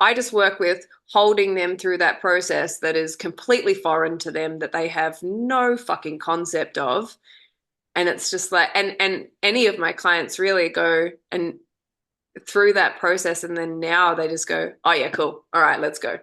I just work with holding them through that process that is completely foreign to them, that they have no fucking concept of. And it's just like, and any of my clients really go and through that process, and then now they just go, oh yeah, cool, all right, let's go.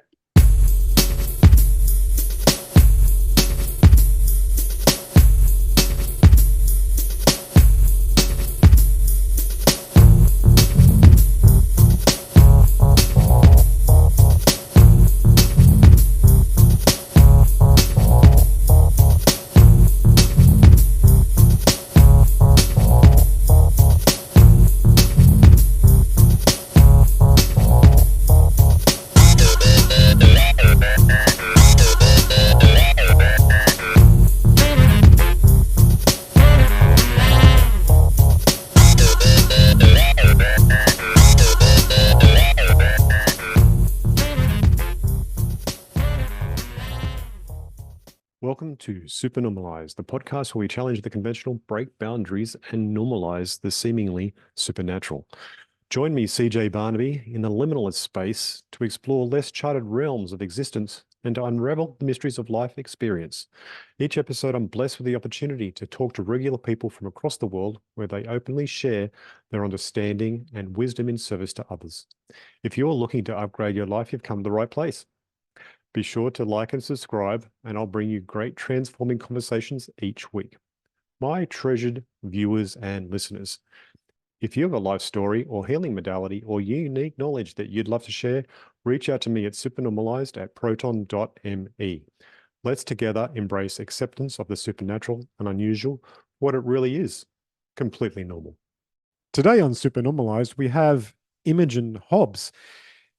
Welcome to Super Normalized, the podcast where we challenge the conventional, break boundaries, and normalize the seemingly supernatural. Join me, CJ Barnaby, in the liminalist space to explore less charted realms of existence and to unravel the mysteries of life experience. Each episode, I'm blessed with the opportunity to talk to regular people from across the world where they openly share their understanding and wisdom in service to others. If you're looking to upgrade your life, you've come to the right place. Be sure to like and subscribe, and I'll bring you great transforming conversations each week. My treasured viewers and listeners, if you have a life story or healing modality or unique knowledge that you'd love to share, reach out to me at supernormalized@proton.me. Let's together embrace acceptance of the supernatural and unusual, what it really is, completely normal. Today on Super Normalized, we have Imogen Hobbs.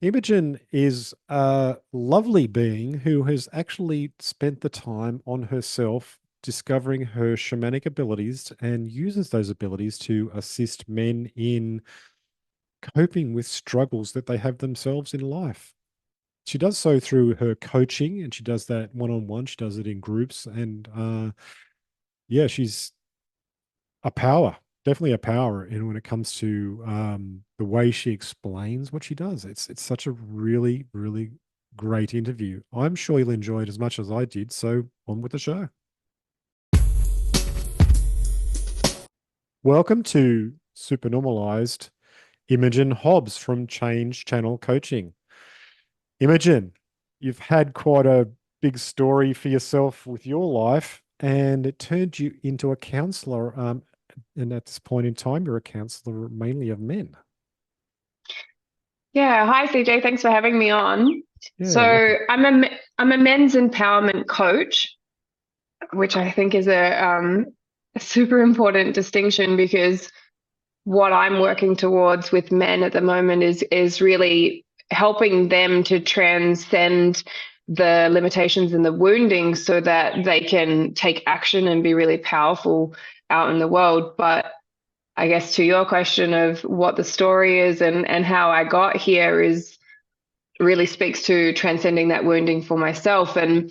Imogen is a lovely being who has actually spent the time on herself discovering her shamanic abilities and uses those abilities to assist men in coping with struggles that they have themselves in life. She does so through her coaching, and she does that one-on-one. She does it in groups, and she's a power. Definitely a power in when it comes to the way she explains what she does. It's such a really, really great interview. I'm sure you'll enjoy it as much as I did. So on with the show. Welcome to Super Normalized, Imogen Hobbs from Change Channel Coaching. Imogen, you've had quite a big story for yourself with your life, and it turned you into a counselor. And at this point in time, you're a counselor mainly of men. Yeah. Hi, CJ. Thanks for having me on. So Welcome. I'm a men's empowerment coach, which I think is a super important distinction, because what I'm working towards with men at the moment is really helping them to transcend the limitations and the wounding so that they can take action and be really powerful out in the world. But I guess to your question of what the story is and how I got here is really speaks to transcending that wounding for myself. And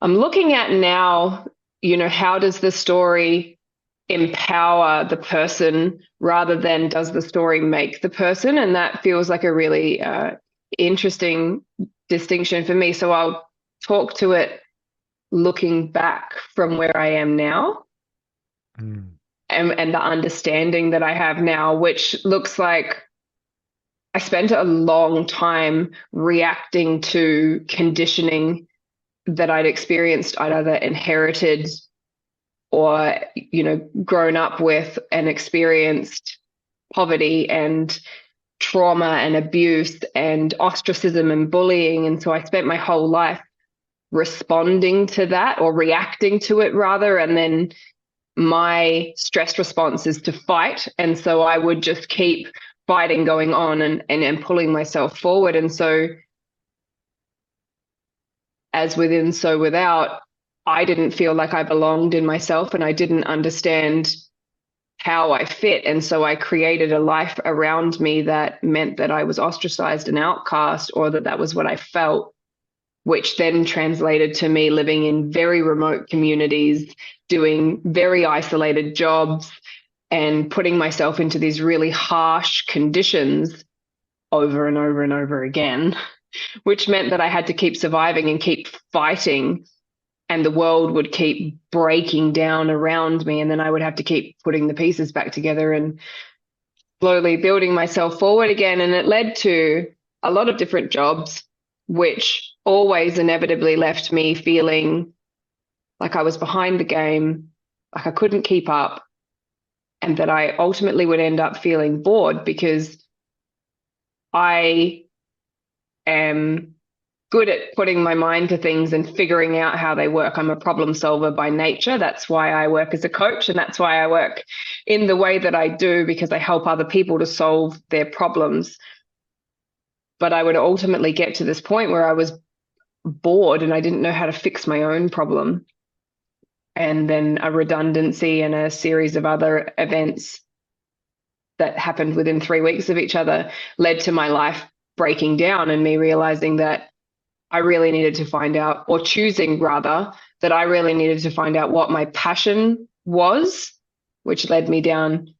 I'm looking at now, how does the story empower the person rather than does the story make the person? And that feels like a really interesting distinction for me. So I'll talk to it looking back from where I am now. And the understanding that I have now, which looks like I spent a long time reacting to conditioning that I'd experienced. I'd either inherited or, grown up with and experienced poverty and trauma and abuse and ostracism and bullying. And so I spent my whole life responding to that, or reacting to it rather, and then my stress response is to fight. And so I would just keep fighting going on and pulling myself forward. And so as within, so without, I didn't feel like I belonged in myself, and I didn't understand how I fit. And so I created a life around me that meant that I was ostracized and outcast, or that was what I felt, which then translated to me living in very remote communities, doing very isolated jobs, and putting myself into these really harsh conditions over and over and over again, which meant that I had to keep surviving and keep fighting, and the world would keep breaking down around me. And then I would have to keep putting the pieces back together and slowly building myself forward again. And it led to a lot of different jobs, which always inevitably left me feeling like I was behind the game, like I couldn't keep up, and that I ultimately would end up feeling bored because I am good at putting my mind to things and figuring out how they work. I'm a problem solver by nature. That's why I work as a coach, and that's why I work in the way that I do, because I help other people to solve their problems. But I would ultimately get to this point where I was bored and I didn't know how to fix my own problem. And then a redundancy and a series of other events that happened within 3 weeks of each other led to my life breaking down and me realizing that I really needed to find out, or choosing rather, that I really needed to find out what my passion was, which led me down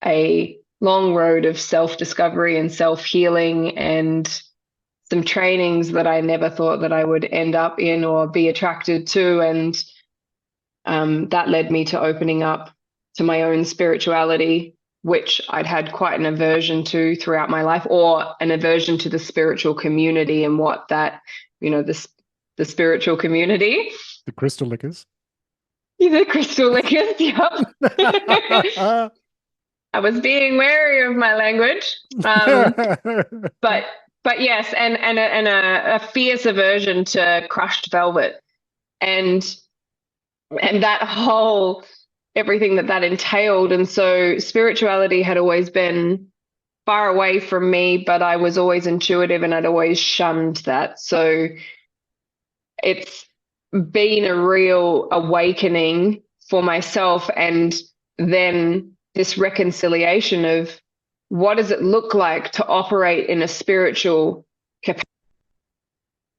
a long road of self-discovery and self-healing and some trainings that I never thought that I would end up in or be attracted to. And that led me to opening up to my own spirituality, which I'd had quite an aversion to throughout my life, or an aversion to the spiritual community and what that, the spiritual community. The crystal liquors. The crystal liquors, yep. I was being wary of my language. But yes, and a fierce aversion to crushed velvet. And that whole everything that entailed. And so spirituality had always been far away from me, but I was always intuitive and I'd always shunned that. So it's been a real awakening for myself, and then this reconciliation of what does it look like to operate in a spiritual capacity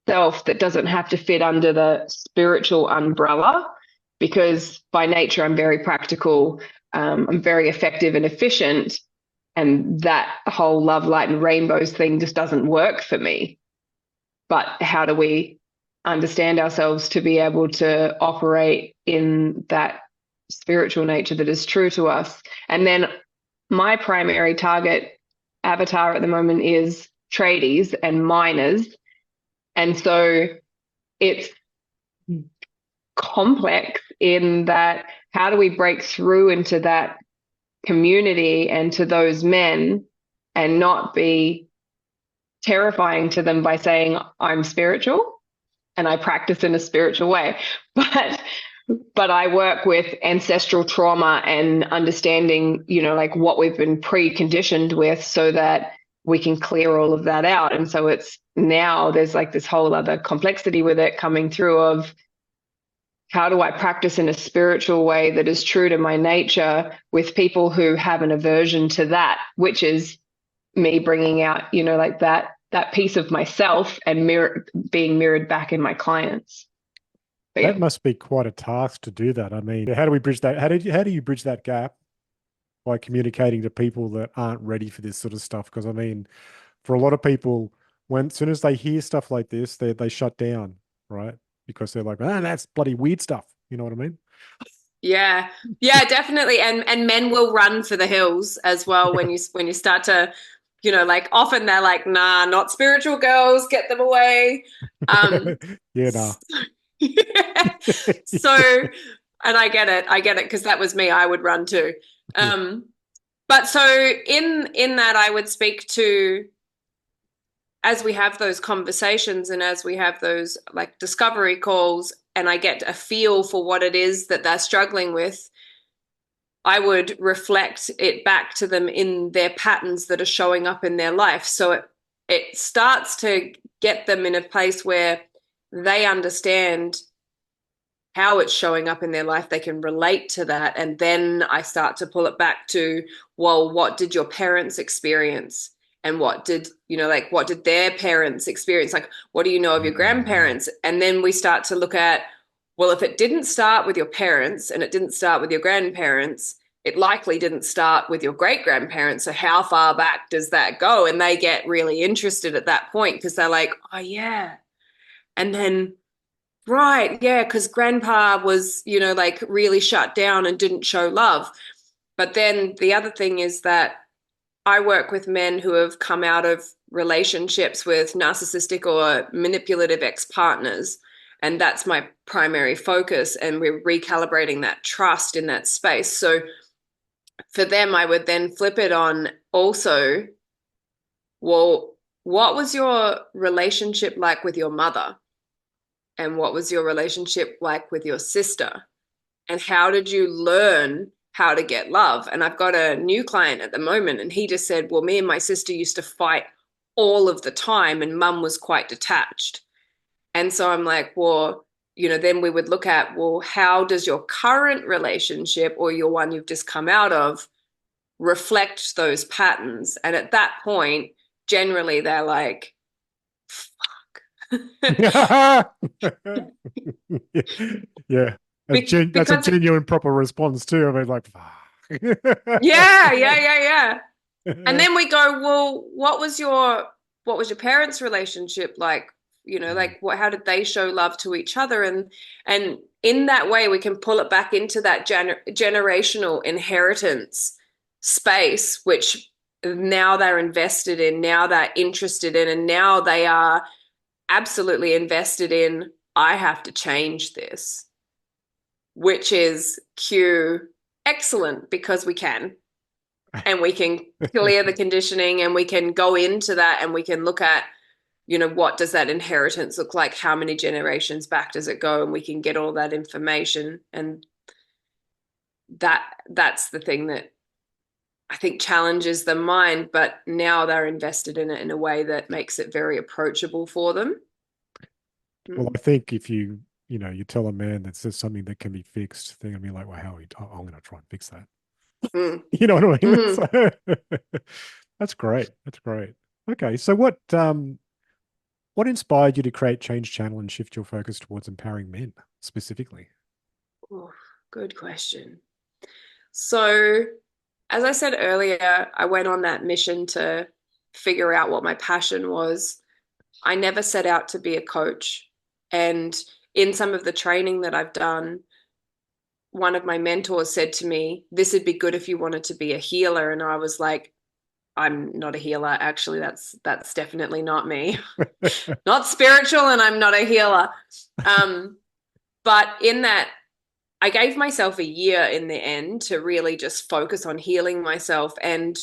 that doesn't have to fit under the spiritual umbrella, because by nature I'm very practical, I'm very effective and efficient, and that whole love, light, and rainbows thing just doesn't work for me. But how do we understand ourselves to be able to operate in that spiritual nature that is true to us? And then my primary target avatar at the moment is tradies and miners. And so it's complex in that, how do we break through into that community and to those men and not be terrifying to them by saying I'm spiritual and I practice in a spiritual way. But I work with ancestral trauma and understanding, like what we've been preconditioned with, so that we can clear all of that out. And so it's now there's like this whole other complexity with it coming through of, how do I practice in a spiritual way that is true to my nature with people who have an aversion to that, which is me bringing out, like that piece of myself and being mirrored back in my clients. But That yeah. must be quite a task to do that. I mean, how do we bridge that? How do you bridge that gap by communicating to people that aren't ready for this sort of stuff? Because I mean, for a lot of people, as soon as they hear stuff like this, they shut down, right? Because they're like, that's bloody weird stuff. You know what I mean? Yeah. Yeah, definitely. And men will run for the hills as well when you start to, like often they're like, nah, not spiritual girls, get them away. Yeah, nah. Yeah. So, and I get it because that was me. I would run too. Yeah. But so in that, I would speak to, as we have those conversations and as we have those like discovery calls, and I get a feel for what it is that they're struggling with, I would reflect it back to them in their patterns that are showing up in their life. So it starts to get them in a place where they understand how it's showing up in their life. They can relate to that. And then I start to pull it back to, well, what did your parents experience? And what did their parents experience? Like, what do you know of your grandparents? And then we start to look at, well, if it didn't start with your parents and it didn't start with your grandparents, it likely didn't start with your great grandparents. So how far back does that go? And they get really interested at that point because they're like, oh, yeah. And then, right, yeah, because grandpa was, like really shut down and didn't show love. But then the other thing is that I work with men who have come out of relationships with narcissistic or manipulative ex-partners. And that's my primary focus. And we're recalibrating that trust in that space. So for them, I would then flip it on also, well, what was your relationship like with your mother? And what was your relationship like with your sister? And how did you learn how to get love? And I've got a new client at the moment, and he just said, well, me and my sister used to fight all of the time, and mum was quite detached. And so I'm like, well, then we would look at, well, how does your current relationship or your one you've just come out of reflect those patterns? And at that point, generally they're like, Yeah. Yeah. That's a because genuine proper response too. I mean, like, fuck. yeah. And then we go, well, what was your parents' relationship like? Like how did they show love to each other? And in that way, we can pull it back into that generational inheritance space, which now they're invested in, now they're interested in, and now they are absolutely invested in, I have to change this, which is cue excellent because we can. And we can clear the conditioning and we can go into that and we can look at, what does that inheritance look like? How many generations back does it go? And we can get all that information. And that's the thing that I think challenges the mind, but now they're invested in it in a way that makes it very approachable for them. Well, I think if you tell a man that says something that can be fixed, they're gonna be like, well, how are you? I'm gonna try and fix that. Mm. You know what I mean? Mm. So, that's great. That's great. Okay, so what inspired you to create Change Channel and shift your focus towards empowering men specifically? Oh, good question. So, as I said earlier, I went on that mission to figure out what my passion was. I never set out to be a coach. And in some of the training that I've done, one of my mentors said to me, this would be good if you wanted to be a healer. And I was like, I'm not a healer. Actually, that's definitely not me. Not spiritual, and I'm not a healer. But in that, I gave myself a year in the end to really just focus on healing myself, and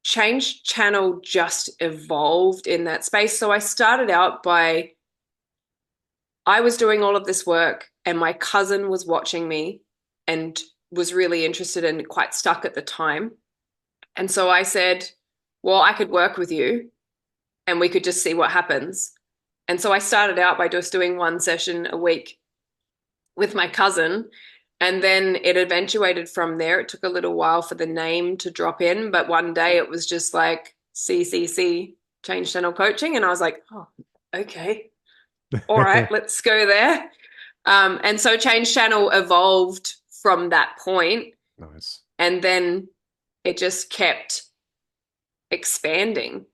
Change Channel just evolved in that space. So I started out I was doing all of this work and my cousin was watching me and was really interested and quite stuck at the time. And so I said, well, I could work with you and we could just see what happens. And so I started out by just doing one session a week with my cousin. And then it eventuated from there. It took a little while for the name to drop in, but one day it was just like CCC, Change Channel Coaching. And I was like, oh, okay. All right, let's go there. And so Change Channel evolved from that point. Nice. And then it just kept expanding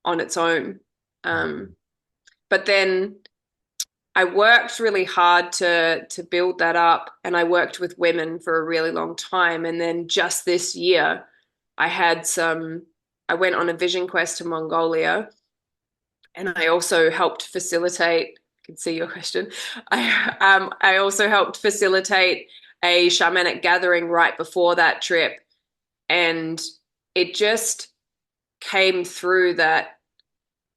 on its own. But then I worked really hard to build that up, and I worked with women for a really long time. And then just this year, I went on a vision quest to Mongolia, and I also helped facilitate. I can see your question. I also helped facilitate a shamanic gathering right before that trip, and it just came through that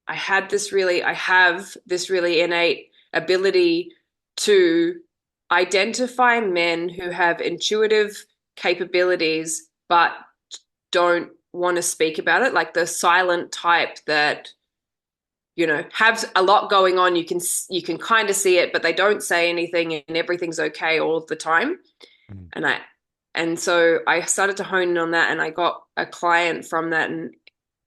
I have this really innate ability to identify men who have intuitive capabilities but don't want to speak about it, like the silent type that have a lot going on. You can kind of see it, but they don't say anything and everything's okay all the time. And so I started to hone in on that, and I got a client from that,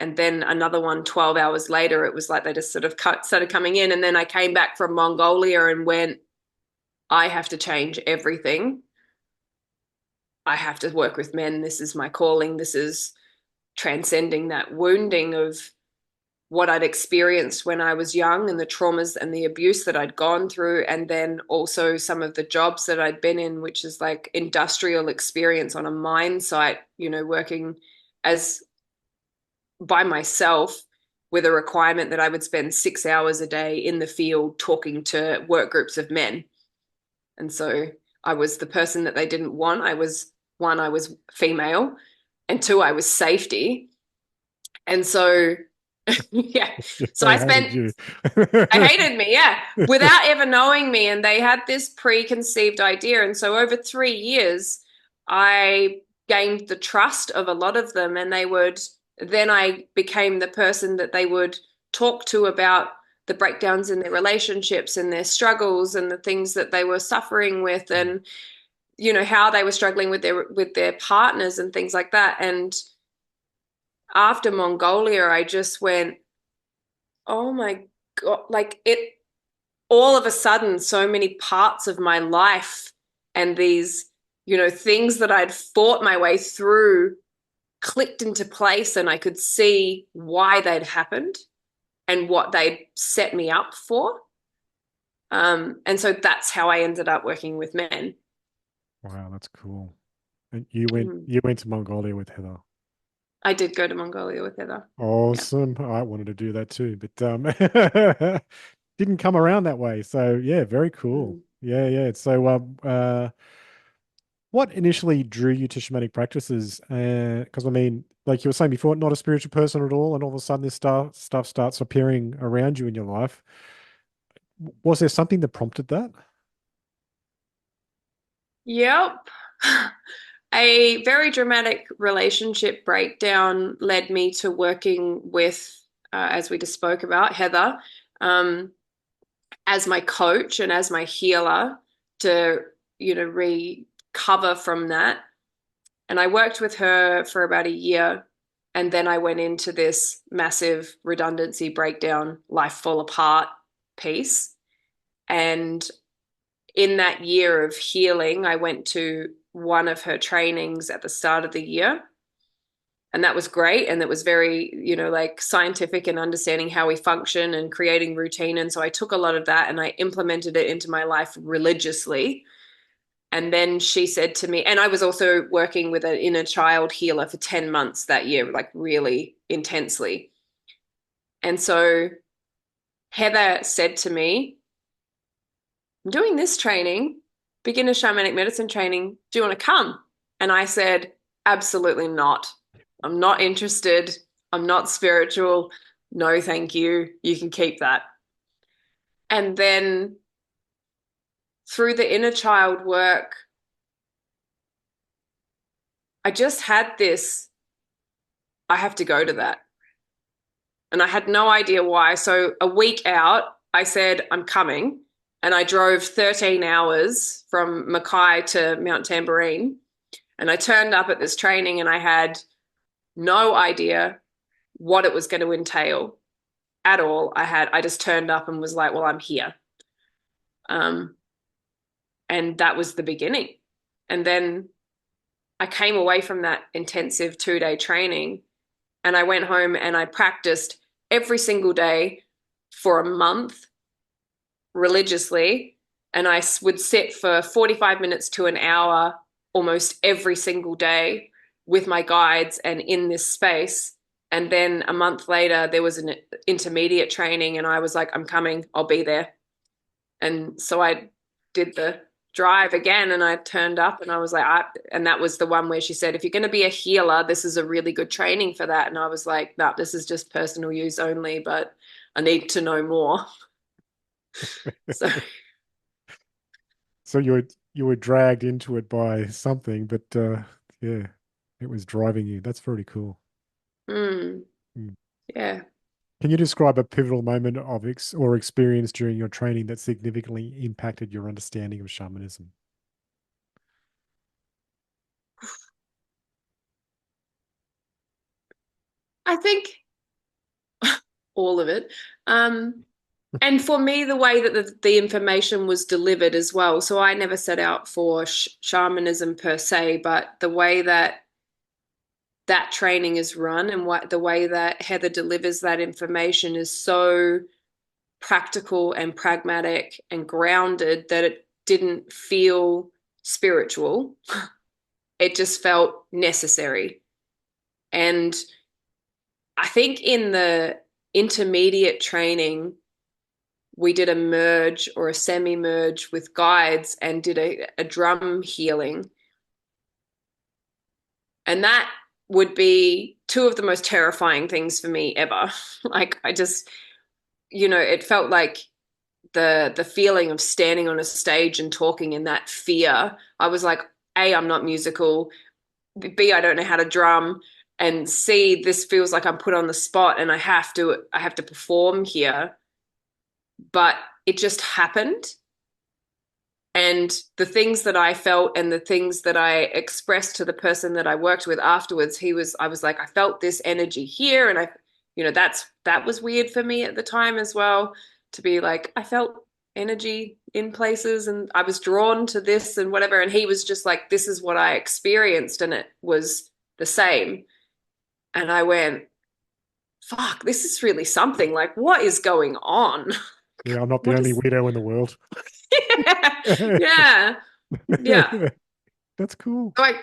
and then another one 12 hours later. It was like they just sort of started coming in. And then I came back from Mongolia and went, I have to change everything. I have to work with men. This is my calling. This is transcending that wounding of what I'd experienced when I was young and the traumas and the abuse that I'd gone through. And then also some of the jobs that I'd been in, which is like industrial experience on a mine site, working as by myself with a requirement that I would spend 6 hours a day in the field talking to work groups of men. And so I was the person that they didn't want. I was female, and two, I was safety. And so, yeah. So They I hated spent, you. I hated me, yeah, without ever knowing me. And they had this preconceived idea. And so over 3 years, I gained the trust of a lot of them. And then I became the person that they would talk to about the breakdowns in their relationships and their struggles and the things that they were suffering with, and how they were struggling with their partners and things like that. And after Mongolia, I just went, oh my God, like it, all of a sudden, so many parts of my life and these, things that I'd fought my way through clicked into place, and I could see why they'd happened and what they'd set me up for. And so that's how I ended up working with men. Wow, that's cool. And you went Mm. you went to Mongolia with Heather. I did go to Mongolia with Heather. Yeah. Awesome. I wanted to do that too, but didn't come around that way. So yeah, very cool. Mm. Yeah, yeah. So what initially drew you to shamanic practices? Because I mean, like you were saying before, not a spiritual person at all, and all of a sudden this stuff starts appearing around you in your life. Was there something that prompted that? Yep. A very dramatic relationship breakdown led me to working with, as we just spoke about, Heather, um, as my coach and as my healer to, recover from that. And I worked with her for about a year. And then I went into this massive redundancy breakdown, life fall apart piece. And in that year of healing, I went to one of her trainings at the start of the year. And that was great. And that was very, like scientific and understanding how we function and creating routine. And so I took a lot of that and I implemented it into my life religiously. And then she said to me, and I was also working with an inner child healer for 10 months that year, like really intensely. And so Heather said to me, I'm doing this training, beginner shamanic medicine training. Do you want to come? And I said, absolutely not. I'm not interested. I'm not spiritual. No, thank you. You can keep that. And then through the inner child work, I just had this, I have to go to that. And I had no idea why. So a week out, I said, I'm coming. And I drove 13 hours from Mackay to Mount Tamborine. And I turned up at this training and I had no idea what it was going to entail at all. I just turned up and was like, well, I'm here. Um, and that was the beginning. And then I came away from that intensive 2 day training and I went home and I practiced every single day for a month religiously. And I would sit for 45 minutes to an hour almost every single day with my guides and in this space. And then a month later, there was an intermediate training, and I was like, I'm coming, I'll be there. And so I did the drive again, and I turned up, and I was like, and that was the one where she said, if you're going to be a healer, this is a really good training for that. And I was like, no, this is just personal use only, but I need to know more. So, So you were dragged into it by something, but yeah, it was driving you. That's very cool. mm, Mm. yeah. Can you describe a pivotal moment of or experience during your training that significantly impacted your understanding of shamanism? I think all of it. Um, And for me, the way that the information was delivered as well. So I never set out for shamanism per se, but the way that that training is run and what the way that Heather delivers that information is so practical and pragmatic and grounded that it didn't feel spiritual. It just felt necessary. And I think in the intermediate training, we did a merge or a semi merge with guides and did a drum healing. And that would be two of the most terrifying things for me ever. Like, I just, it felt like the feeling of standing on a stage and talking in that fear. I was like, A, I'm not musical. B, I don't know how to drum. And C, this feels like I'm put on the spot and I have to perform here. But it just happened. And the things that I felt and the things that I expressed to the person that I worked with afterwards, I was like, I felt this energy here. And that was weird for me at the time as well, to be like, I felt energy in places and I was drawn to this and whatever. And he was just like, this is what I experienced. And it was the same. And I went, fuck, this is really something. Like, what is going on? Yeah, I'm not the What only is, weirdo in the world. yeah, yeah, yeah. That's cool. So I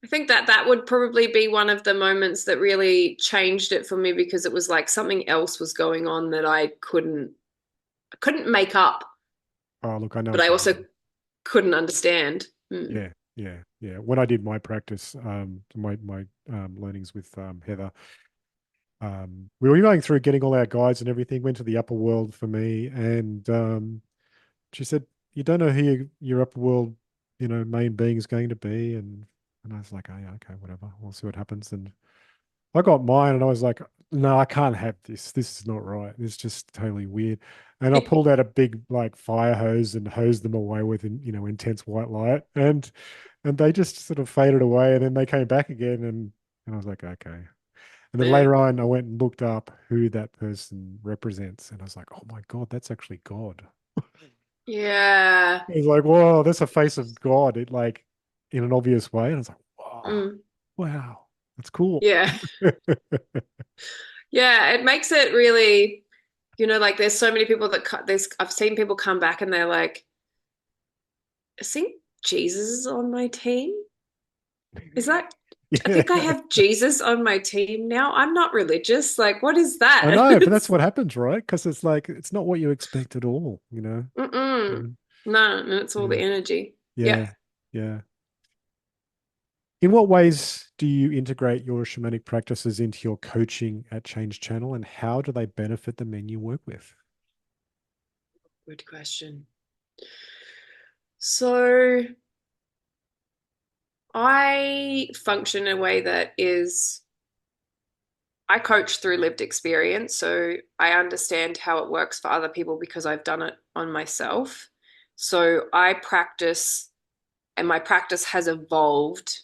think that that would probably be one of the moments that really changed it for me because it was like something else was going on that I couldn't make up, Oh, look, I know but what I you also mean. couldn't understand. Mm. Yeah, yeah, yeah. When I did my practice, my learnings with Heather, we were going through getting all our guides and everything. Went to the upper world for me, and she said, "You don't know who your upper world, main being is going to be," and I was like, "Oh yeah, okay, whatever. We'll see what happens." And I got mine, and I was like, "No, I can't have this. This is not right. It's just totally weird." And I pulled out a big like fire hose and hosed them away with, intense white light, and they just sort of faded away, and then they came back again, and I was like, "Okay." And then Yeah. later on, I went and looked up who that person represents, and I was like, "Oh my God, that's actually God." Yeah. It's like, whoa, that's a face of God. It like in an obvious way, and I was like, wow, Mm. wow, that's cool. Yeah. Yeah. It makes it really, like there's so many people that I've seen people come back and they're like, I think Jesus is on my team. Is that I Yeah, think I have Jesus on my team now. I'm not religious. Like, what is I that? know, but that's what happens, right? Because it's like it's not what you expect at all, you know. Mm-mm. Mm. No, and it's all Yeah, the energy. Yeah. yeah, yeah. In what ways do you integrate your shamanic practices into your coaching at Change Channel, and how do they benefit the men you work with? Good question. So I function in a way that is, I coach through lived experience. So I understand how it works for other people because I've done it on myself. So I practice, and my practice has evolved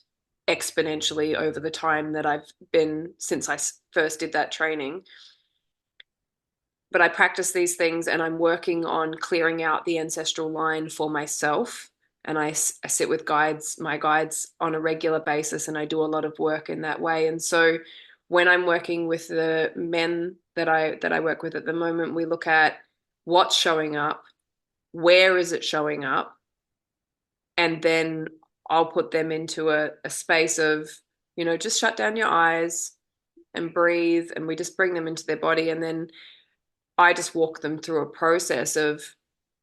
exponentially over the time that I've been since I first did that training. But I practice these things and I'm working on clearing out the ancestral line for myself. And I sit with my guides on a regular basis, and I do a lot of work in that way. And so when I'm working with the men that I work with at the moment, we look at what's showing up, where is it showing up, and then I'll put them into a space of, just shut down your eyes and breathe, and we just bring them into their body, and then I just walk them through a process of,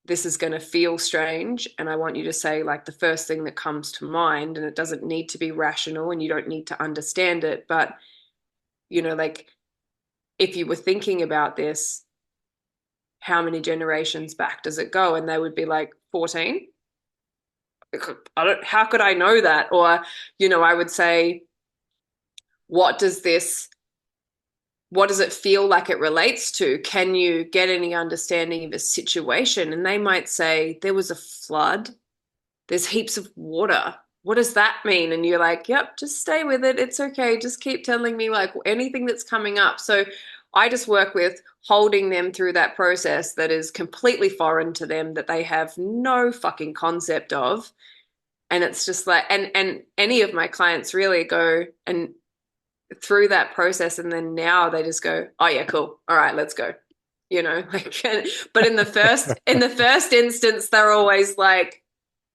this is going to feel strange. And I want you to say like the first thing that comes to mind. And it doesn't need to be rational and you don't need to understand it. But, like if you were thinking about this, how many generations back does it go? And they would be like 14. How could I know that? Or, I would say, what does this what does it feel like it relates to? Can you get any understanding of a situation? And they might say, there was a flood, there's heaps of water. What does that mean? And you're like, yep, just stay with it. It's okay. Just keep telling me like anything that's coming up. So I just work with holding them through that process that is completely foreign to them, that they have no fucking concept of. And it's just like, and any of my clients really go and through that process, and then now they just go, oh yeah, cool, all right, let's go, like. But in the first instance, they're always like,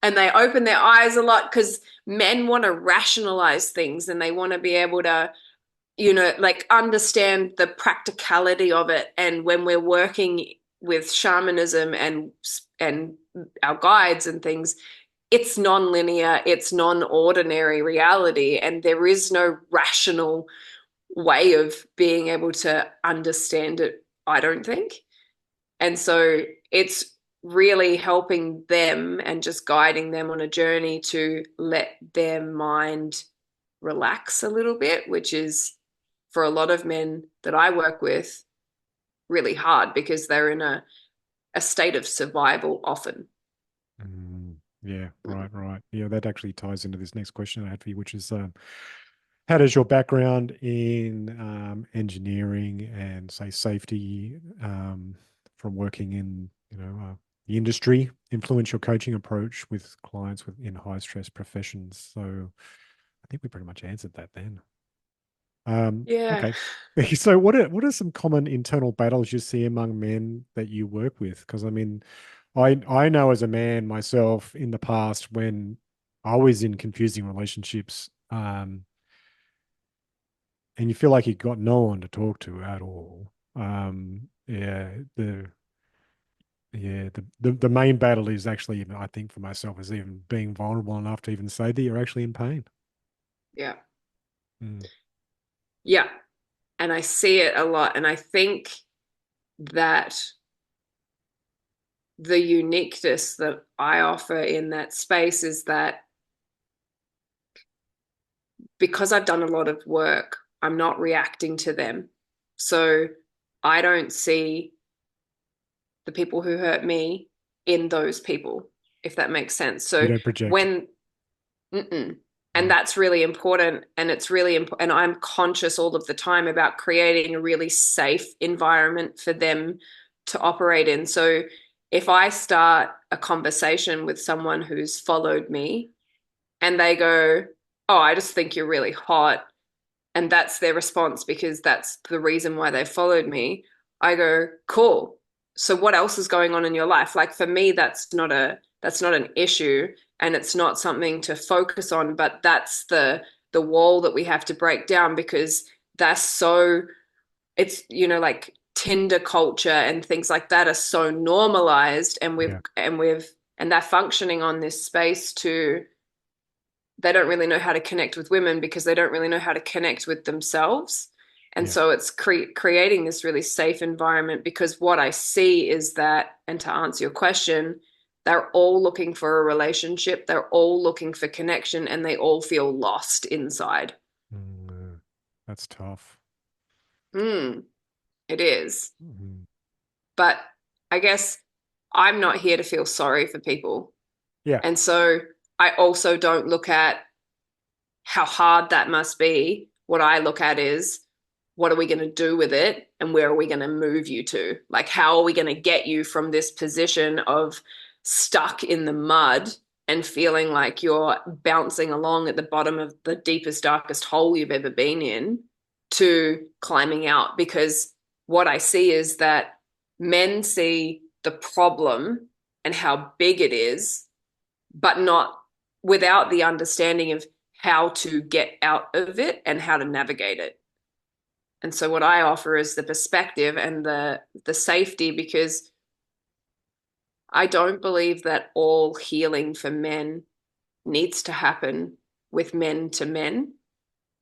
and they open their eyes a lot because men want to rationalize things and they want to be able to, like, understand the practicality of it. And when we're working with shamanism and our guides and things, it's non-linear, it's non-ordinary reality, and there is no rational way of being able to understand it, I don't think. And so it's really helping them and just guiding them on a journey to let their mind relax a little bit, which is, for a lot of men that I work with, really hard because they're in a state of survival often. Yeah, right. Yeah, that actually ties into this next question I had for you, which is how does your background in engineering and, say, safety from working in, the industry influence your coaching approach with clients in high stress professions? So I think we pretty much answered that then. Yeah. Okay. So what are some common internal battles you see among men that you work with? Because I mean, I know as a man myself in the past when I was in confusing relationships, and you feel like you got no one to talk to at all. Yeah, the main battle is actually, even I think for myself, is even being vulnerable enough to even say that you're actually in pain. Yeah. Mm. Yeah. And I see it a lot. And I think that the uniqueness that I offer in that space is that because I've done a lot of work, I'm not reacting to them. So I don't see the people who hurt me in those people, if that makes sense. You So don't project. when, and Mm. that's really important. And it's really important. And I'm conscious all of the time about creating a really safe environment for them to operate in. So if I start a conversation with someone who's followed me and they go, oh, I just think you're really hot, and that's their response because that's the reason why they followed me, I go, cool. So what else is going on in your life? Like, for me, that's not an issue, and it's not something to focus on, but that's the wall that we have to break down because that's so, it's, like Tinder culture and things like that are so normalized, and Yeah. they're functioning on this space to, they don't really know how to connect with women because they don't really know how to connect with themselves. And Yeah. so it's creating this really safe environment, because what I see is that, and to answer your question, they're all looking for a relationship, they're all looking for connection, and they all feel lost inside. That's tough. It is. Mm. But I guess I'm not here to feel sorry for people. Yeah. And so I also don't look at how hard that must be. What I look at is, what are we going to do with it, and where are we going to move you to? Like, how are we going to get you from this position of stuck in the mud and feeling like you're bouncing along at the bottom of the deepest, darkest hole you've ever been in, to climbing out? Because what I see is that men see the problem and how big it is, but not without the understanding of how to get out of it and how to navigate it. And so what I offer is the perspective and the safety, because I don't believe that all healing for men needs to happen with men to men,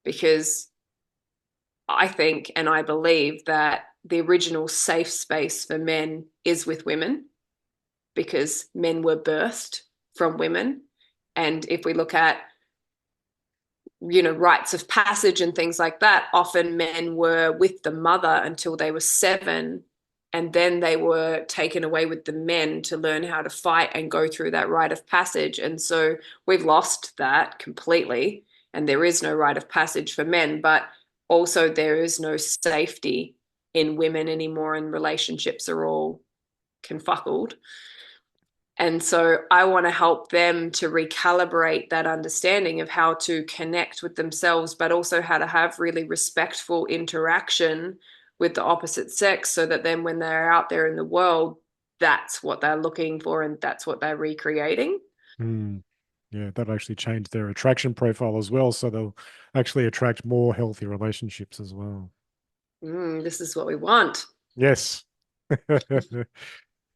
because I think and I believe that the original safe space for men is with women, because men were birthed from women. And if we look at, rites of passage and things like that, often men were with the mother until they were 7, and then they were taken away with the men to learn how to fight and go through that rite of passage. And so we've lost that completely, and there is no rite of passage for men, but also there is no safety in women anymore, and relationships are all confuckled. And so I want to help them to recalibrate that understanding of how to connect with themselves, but also how to have really respectful interaction with the opposite sex, so that then when they're out there in the world, that's what they're looking for and that's what they're recreating. Mm. Yeah, that'll actually change their attraction profile as well. So they'll actually attract more healthy relationships as well. This is what we want. Yes.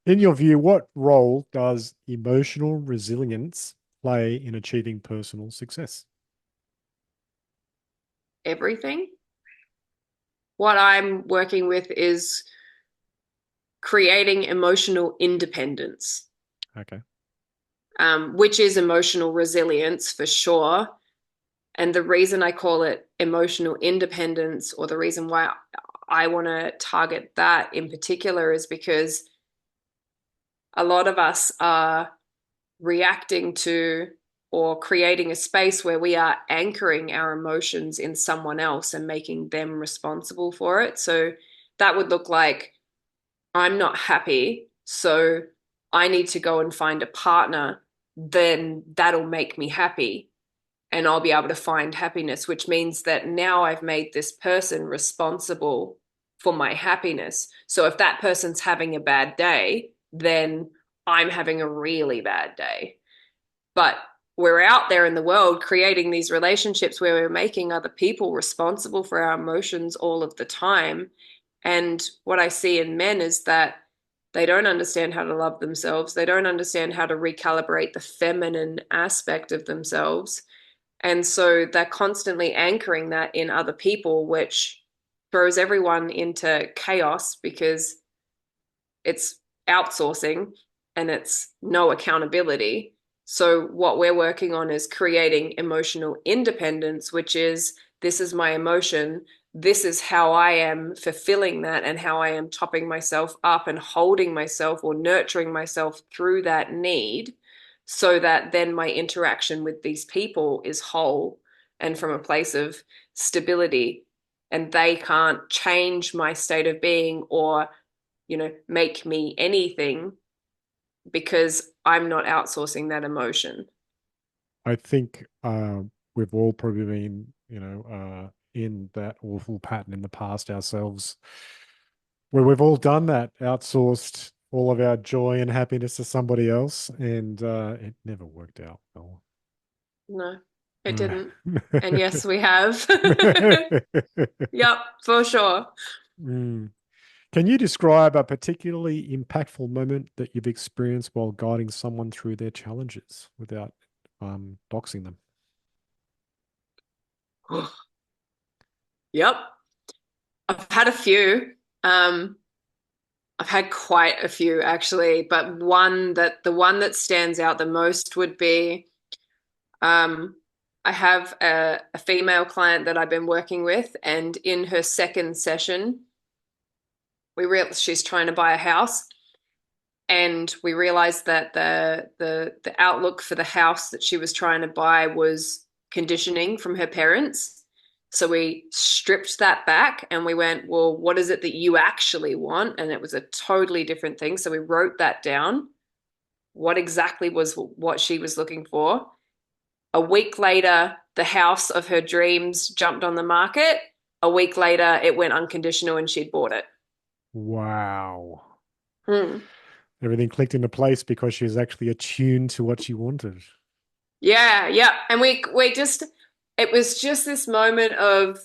In your view, what role does emotional resilience play in achieving personal success? Everything. What I'm working with is creating emotional independence, Okay. which is emotional resilience for sure. And the reason I call it emotional independence, or the reason why I want to target that in particular, is because a lot of us are reacting to or creating a space where we are anchoring our emotions in someone else and making them responsible for it. So that would look like, I'm not happy, so I need to go and find a partner, then that'll make me happy and I'll be able to find happiness, which means that now I've made this person responsible for my happiness. So if that person's having a bad day, then I'm having a really bad day. But we're out there in the world creating these relationships where we're making other people responsible for our emotions all of the time. And what I see in men is that they don't understand how to love themselves. They don't understand how to recalibrate the feminine aspect of themselves. And so they're constantly anchoring that in other people, which throws everyone into chaos because it's outsourcing and it's no accountability. So what we're working on is creating emotional independence, which is, this is my emotion. This is how I am fulfilling that and how I am topping myself up and holding myself or nurturing myself through that need, so that then my interaction with these people is whole and from a place of stability, and they can't change my state of being or make me anything because I'm not outsourcing that emotion. I think we've all probably been, in that awful pattern in the past ourselves, where we've all done that, outsourced all of our joy and happiness to somebody else, and it never worked out well. No, it Uh, didn't. And yes, we have. Yep, for sure. Mm. Can you describe a particularly impactful moment that you've experienced while guiding someone through their challenges without doxing them? Yep. I've had a few. Um, I've had quite a few actually, but the one that stands out the most would be, um, I have a female client that I've been working with, and in her second session, she's trying to buy a house, and we realized that the outlook for the house that she was trying to buy was conditioning from her parents. So we stripped that back and we went, well, what is it that you actually want? And it was a totally different thing. So we wrote that down. What exactly was what she was looking for? A week later, the house of her dreams jumped on the market. A week later, it went unconditional and she'd bought it. Wow. Hmm. Everything clicked into place because she was actually attuned to what she wanted. Yeah, yeah. And we just, it was just this moment of,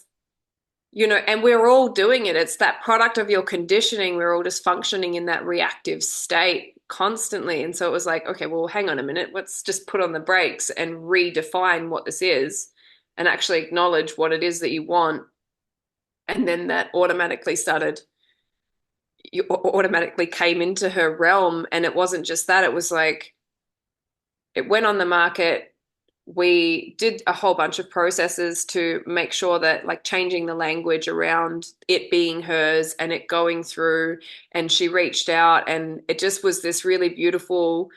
and we're all doing it. It's that product of your conditioning. We're all just functioning in that reactive state constantly. And so it was like, okay, well, hang on a minute. Let's just put on the brakes and redefine what this is and actually acknowledge what it is that you want. And then that you automatically came into her realm. And it wasn't just that, it was like, it went on the market. We did a whole bunch of processes to make sure that, like, changing the language around it being hers and it going through, and she reached out, and it just was this really beautiful,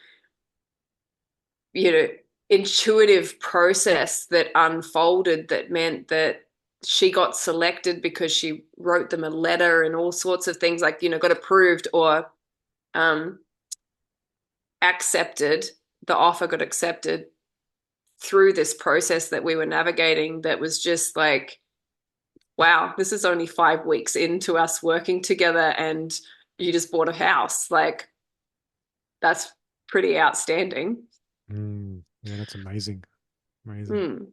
you know intuitive process that unfolded, that meant that she got selected because she wrote them a letter and all sorts of things, like, got approved or um, accepted. The offer got accepted through this process that we were navigating that was just like, wow, this is only 5 weeks into us working together and you just bought a house. Like, that's pretty outstanding. Yeah, that's amazing. Amazing. Hmm.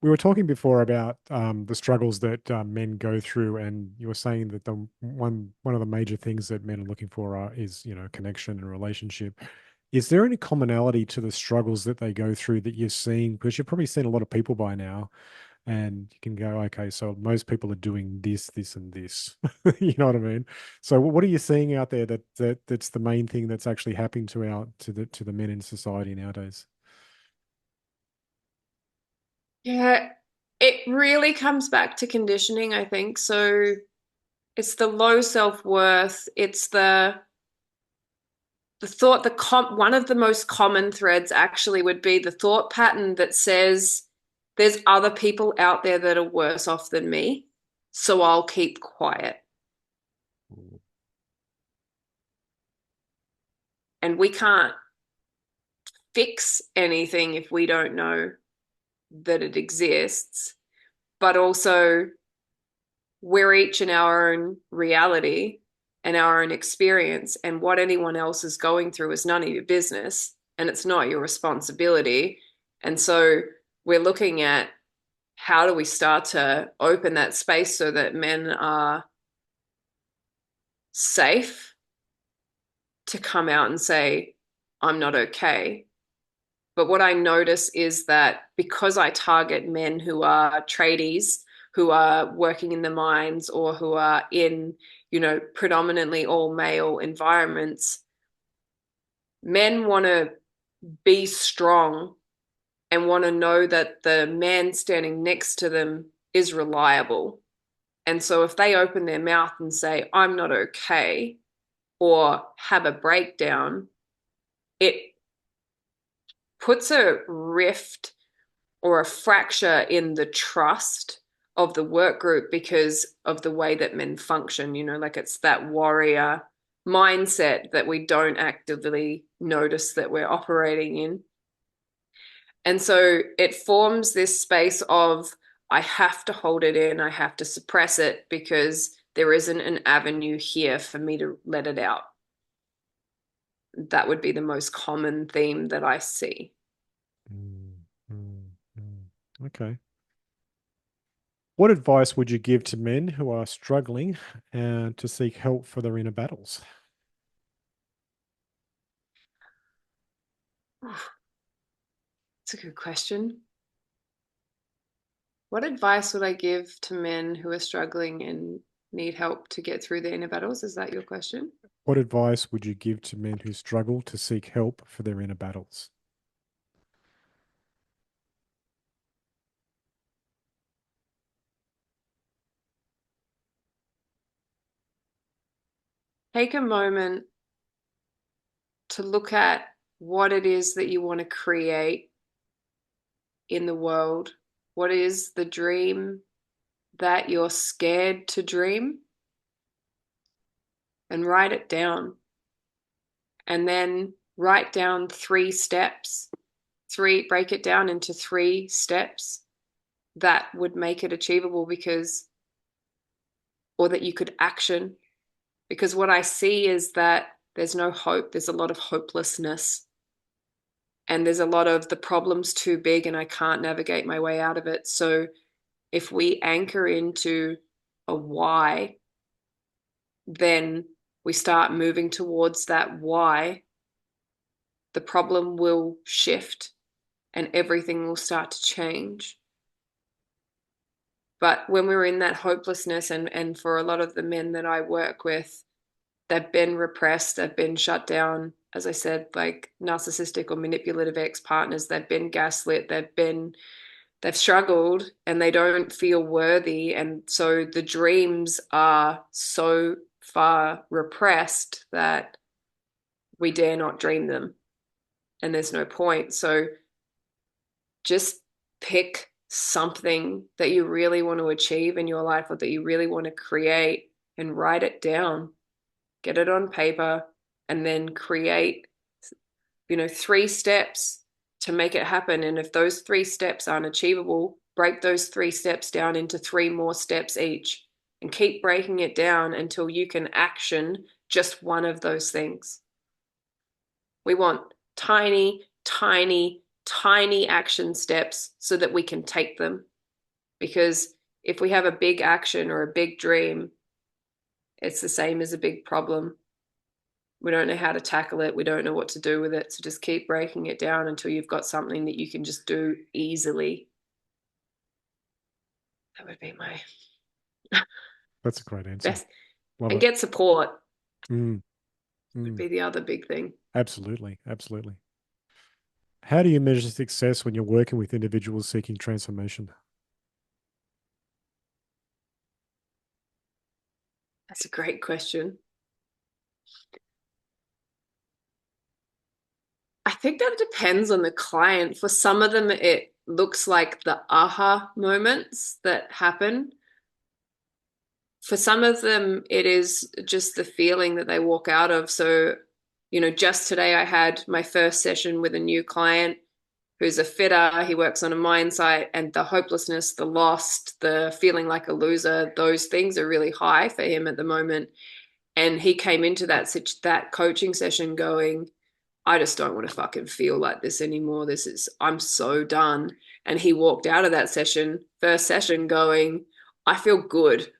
We were talking before about the struggles that men go through, and you were saying that the one of the major things that men are looking for is connection and relationship. Is there any commonality to the struggles that they go through that you've seen? Because you've probably seen a lot of people by now, and you can go, okay, so most people are doing this, this, and this. You know what I mean? So what are you seeing out there that's the main thing that's actually happening to the men in society nowadays? Yeah, it really comes back to conditioning, I think. So it's the low self-worth, it's the thought, one of the most common threads actually would be the thought pattern that says there's other people out there that are worse off than me, so I'll keep quiet. And we can't fix anything if we don't know that it exists. But also, we're each in our own reality and our own experience, and what anyone else is going through is none of your business and it's not your responsibility. And so we're looking at how do we start to open that space so that men are safe to come out and say, I'm not okay. But what I notice is that because I target men who are tradies, who are working in the mines, or who are in, predominantly all male environments, men want to be strong and want to know that the man standing next to them is reliable. And so if they open their mouth and say, I'm not okay, or have a breakdown, it puts a rift or a fracture in the trust of the work group because of the way that men function, like it's that warrior mindset that we don't actively notice that we're operating in. And so it forms this space of, I have to hold it in, I have to suppress it because there isn't an avenue here for me to let it out. That would be the most common theme that I see. Mm, mm, Okay. What advice would you give to men who are struggling to seek help for their inner battles? That's a good question. What advice would I give to men who are struggling and need help to get through their inner battles? Is that your question? What advice would you give to men who struggle to seek help for their inner battles? Take a moment to look at what it is that you want to create in the world. What is the dream that you're scared to dream? And write it down. And then write down 3 steps. Break it down into 3 steps that would make it achievable or that you could action. Because what I see is that there's no hope. There's a lot of hopelessness. And there's a lot of the problem's too big and I can't navigate my way out of it. So if we anchor into a why, then we start moving towards that why, the problem will shift and everything will start to change. But when we're in that hopelessness, and for a lot of the men that I work with, they've been repressed, they've been shut down, as I said, like narcissistic or manipulative ex-partners, they've been gaslit, they've struggled and they don't feel worthy. And so the dreams are so far repressed that we dare not dream them. And there's no point. So just pick something that you really want to achieve in your life or that you really want to create, and write it down, get it on paper, and then create, 3 steps to make it happen. And if those 3 steps aren't achievable, break those 3 steps down into 3 more steps each and keep breaking it down until you can action just one of those things. We want tiny, tiny, tiny action steps so that we can take them. Because if we have a big action or a big dream, it's the same as a big problem. We don't know how to tackle it. We don't know what to do with it. So just keep breaking it down until you've got something that you can just do easily. That would be my That's a great answer. best. Love And it. get support Mm, would mm. be the other big thing. Absolutely. Absolutely. How do you measure success when you're working with individuals seeking transformation? That's a great question. I think that it depends on the client. For some of them, it looks like the aha moments that happen. For some of them, it is just the feeling that they walk out of. So, just today I had my first session with a new client who's a fitter. He works on a mine site, and the hopelessness, the lost, the feeling like a loser, those things are really high for him at the moment. And he came into that coaching session going, I just don't want to fucking feel like this anymore. I'm so done. And he walked out of that first session going, I feel good.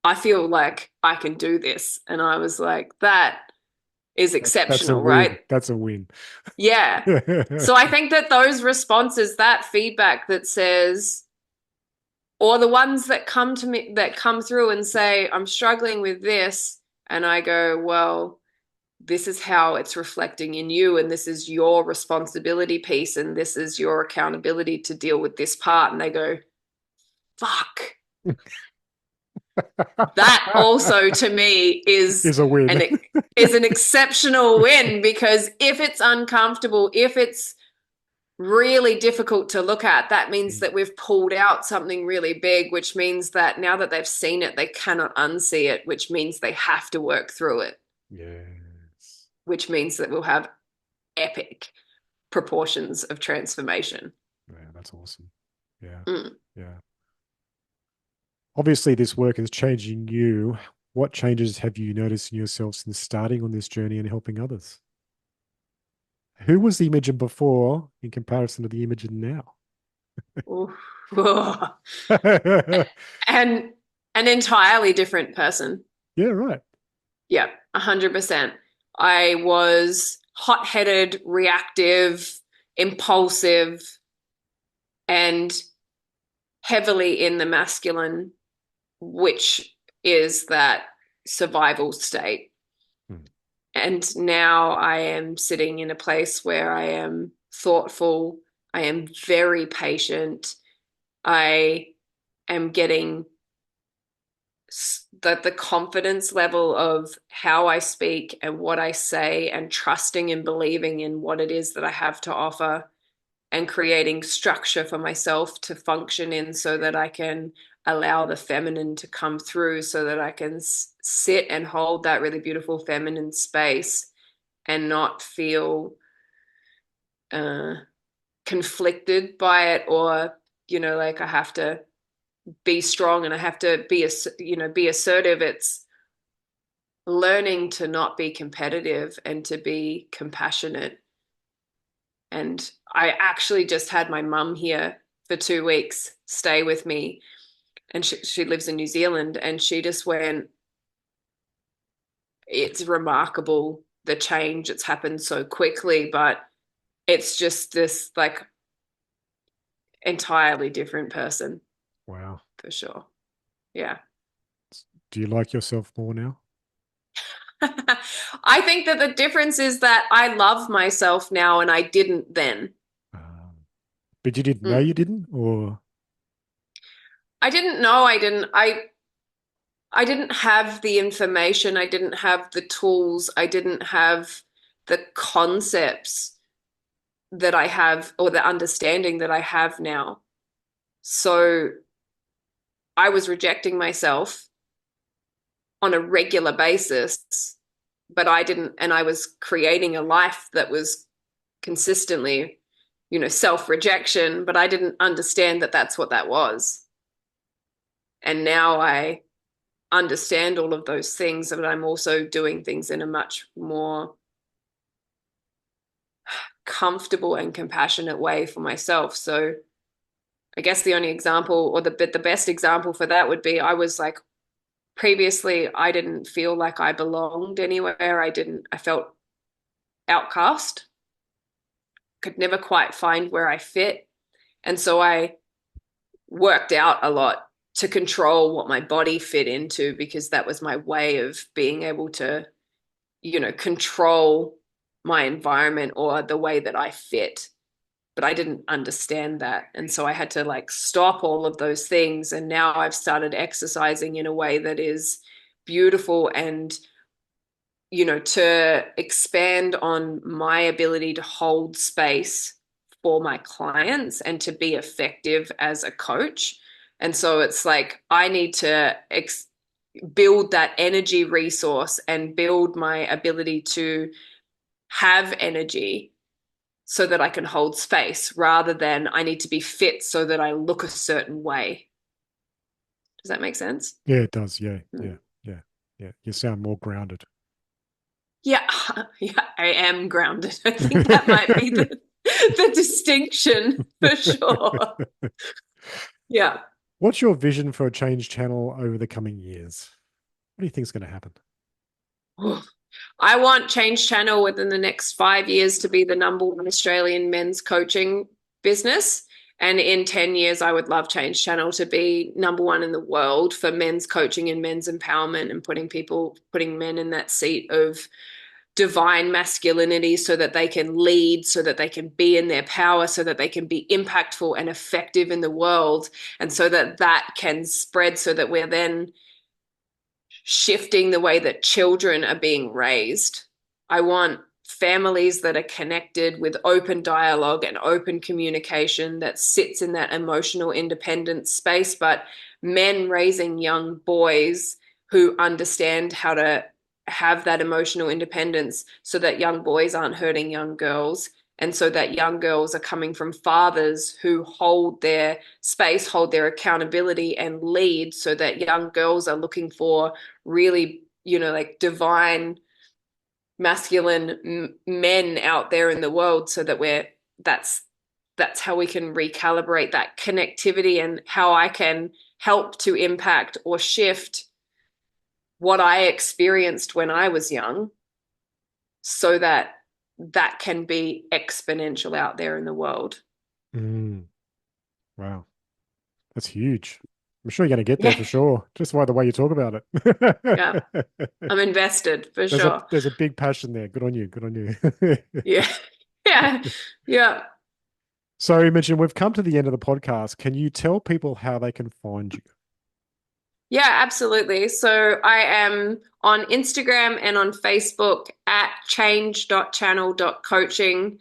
I feel like I can do this. And I was like, that is That's a exceptional, win. right? That's a win. Yeah. So I think that those responses, that feedback that says, or the ones that come to me, that come through and say, I'm struggling with this. And I go, well, this is how it's reflecting in you, and this is your responsibility piece, and this is your accountability to deal with this part. And they go, fuck. That also to me Is a win. is an exceptional win, because if it's uncomfortable, if it's really difficult to look at, that means that we've pulled out something really big, which means that now that they've seen it, they cannot unsee it, which means they have to work through it, Yes. which means that we'll have epic proportions of transformation. Yeah, that's awesome. Yeah. Mm. Yeah. Obviously, this work is changing you. What changes have you noticed in yourself since starting on this journey and helping others? Who was the Imogen before in comparison to the Imogen now? Yeah, And an entirely different person. right. Yeah, 100%. I was hot-headed, reactive, impulsive, and heavily in the masculine, which is that survival state. Hmm. And now I am sitting in a place where I am thoughtful, I am very patient, I am getting the confidence level of how I speak and what I say, and trusting and believing in what it is that I have to offer, and creating structure for myself to function in so that I can allow the feminine to come through, so that I can sit and hold that really beautiful feminine space and not feel conflicted by it, or like I have to be strong and I have to be assertive. It's learning to not be competitive and to be compassionate. And I actually just had my mum here for 2 weeks stay with me, and she lives in New Zealand, and she just went, it's remarkable the change. It's happened so quickly, but it's just this like entirely different person Wow. for sure. Yeah. Do you like yourself more now? I think that the difference is that I love myself now and I didn't then. But you didn't know Mm. you didn't, or I didn't know I didn't. I didn't have the information. I didn't have the tools. I didn't have the concepts that I have, or the understanding that I have now. So I was rejecting myself on a regular basis, but I didn't, and I was creating a life that was consistently, self-rejection, but I didn't understand that that's what that was. And now I understand all of those things, but I'm also doing things in a much more comfortable and compassionate way for myself. So I guess the only example, or the best example for that would be, I was like, previously I didn't feel like I belonged anywhere. I felt outcast, could never quite find where I fit. And so I worked out a lot to control what my body fit into, because that was my way of being able to, control my environment or the way that I fit. But I didn't understand that. And so I had to like stop all of those things. And now I've started exercising in a way that is beautiful and, to expand on my ability to hold space for my clients and to be effective as a coach. And so it's like I need to build that energy resource and build my ability to have energy so that I can hold space, rather than I need to be fit so that I look a certain way. Does that make sense? Yeah, it does. Yeah, Mm. yeah, yeah, yeah. You sound more grounded. Yeah, yeah, I am grounded. I think that might be the distinction for sure. Yeah. What's your vision for a change channel over the coming years? What do you think is going to happen? I want Change Channel within the next 5 years to be the number one Australian men's coaching business. And in 10 years, I would love Change Channel to be number one in the world for men's coaching and men's empowerment, and putting men in that seat of divine masculinity so that they can lead, so that they can be in their power, so that they can be impactful and effective in the world. And so that that can spread, so that we're then shifting the way that children are being raised. I want families that are connected with open dialogue and open communication that sits in that emotional independence space, but men raising young boys who understand how to have that emotional independence so that young boys aren't hurting young girls. And so that young girls are coming from fathers who hold their space, hold their accountability, and lead, so that young girls are looking for really, like divine masculine men out there in the world, so that that's how we can recalibrate that connectivity, and how I can help to impact or shift what I experienced when I was young, so that that can be exponential out there in the world. Mm, wow, that's huge. I'm sure you're going to get there Yeah, for sure, just by the way you talk about yeah, it. I'm invested for There's a sure. there's a big passion there. Good on you. Good on you. Yeah, yeah, yeah. So, Imogen, we've come to the end of the podcast. Can you tell people how they can find you? Yeah, absolutely. So I am on Instagram and on Facebook at change.channel.coaching.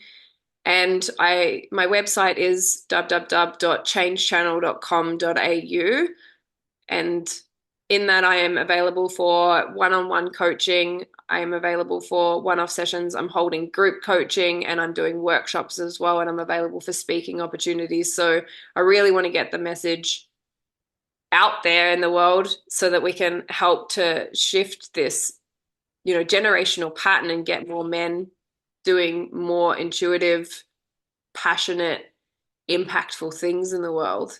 And my website is www.changechannel.com.au. And in that, I am available for one-on-one coaching. I am available for one-off sessions. I'm holding group coaching, and I'm doing workshops as well. And I'm available for speaking opportunities. So I really want to get the message out there in the world so that we can help to shift this, generational pattern, and get more men doing more intuitive, passionate, impactful things in the world.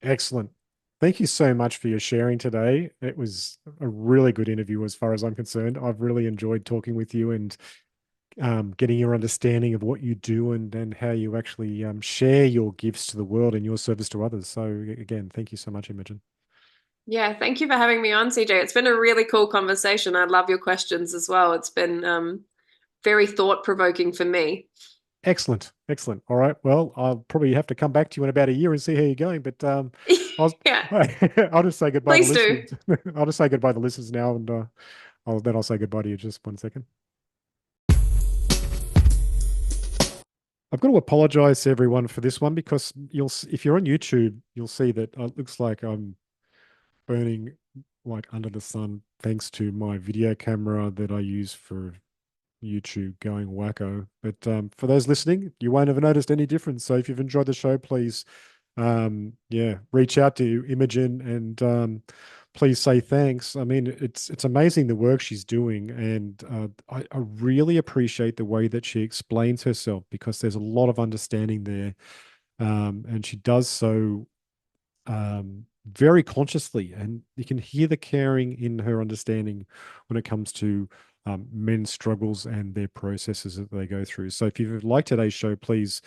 Excellent. Thank you so much for your sharing today. It was a really good interview as far as I'm concerned. I've really enjoyed talking with you and getting your understanding of what you do and how you actually share your gifts to the world and your service to others. So again, thank you so much, Imogen. Yeah, thank you for having me on, CJ. It's been a really cool conversation. I love your questions as well. It's been very thought-provoking for me. Excellent. Excellent. All right. Well, I'll probably have to come back to you in about a year and see how you're going, but I'll Yeah, I'll just say goodbye to please do. listeners. I'll just say goodbye to listeners now, and I'll say goodbye to you. Just one second. I've got to apologize to everyone for this one because if you're on YouTube, you'll see that it looks like I'm burning like under the sun thanks to my video camera that I use for YouTube going wacko. But for those listening, you won't have noticed any difference. So if you've enjoyed the show, please, yeah, reach out to Imogen and please say thanks. I mean, it's amazing the work she's doing, and I really appreciate the way that she explains herself because there's a lot of understanding there, and she does so very consciously, and you can hear the caring in her understanding when it comes to men's struggles and their processes that they go through. So if you've liked today's show, please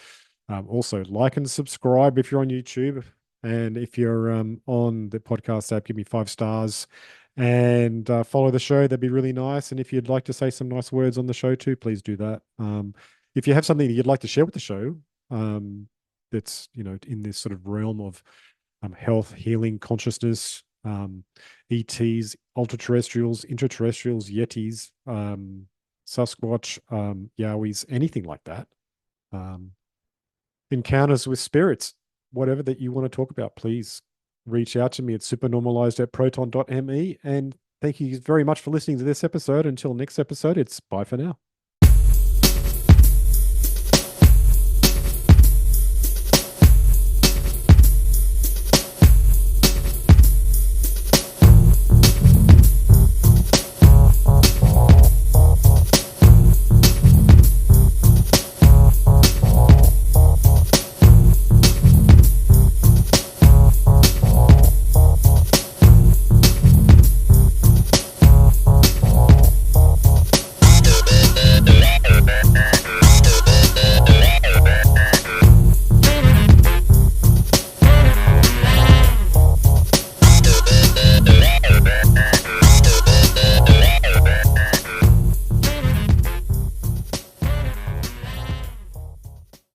also like and subscribe if you're on YouTube. And if you're on the podcast app, give me 5 stars and follow the show. That'd be really nice. And if you'd like to say some nice words on the show too, please do that. If you have something that you'd like to share with the show, that's, in this sort of realm of health, healing, consciousness, ETs, ultra terrestrials, interterrestrials, Yetis, Sasquatch, Yowies, anything like that. Encounters with spirits, whatever that you want to talk about, please reach out to me at supernormalized@proton.me. And thank you very much for listening to this episode. Until next episode, it's bye for now.